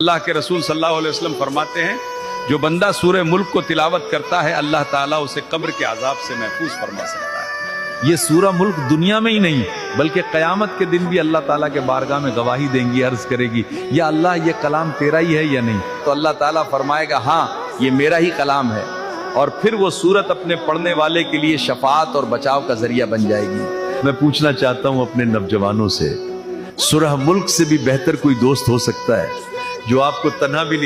अल्लाह के रसूल सल्लल्लाहु अलैहि वसल्लम फरमाते हैं, जो बंदा सूरह मुल्क को तिलावत करता है अल्लाह ताला उसे कब्र के अजाब से महफूज फरमा सकता है। ये सूरह मुल्क दुनिया में ही नहीं बल्कि क़यामत के दिन भी अल्लाह ताला के बारगाह में गवाही देंगी, अर्ज करेगी, या अल्लाह ये कलाम तेरा ही है या नहीं? तो अल्लाह ताला फरमाएगा हाँ ये मेरा ही कलाम है, और फिर वो सूरत अपने पढ़ने वाले के लिए शफाअत और बचाव का जरिया बन जाएगी। मैं पूछना चाहता हूँ अपने नौजवानों से, सूरह मुल्क से भी बेहतर कोई दोस्त हो सकता है जो आपको तन्हा भी नहीं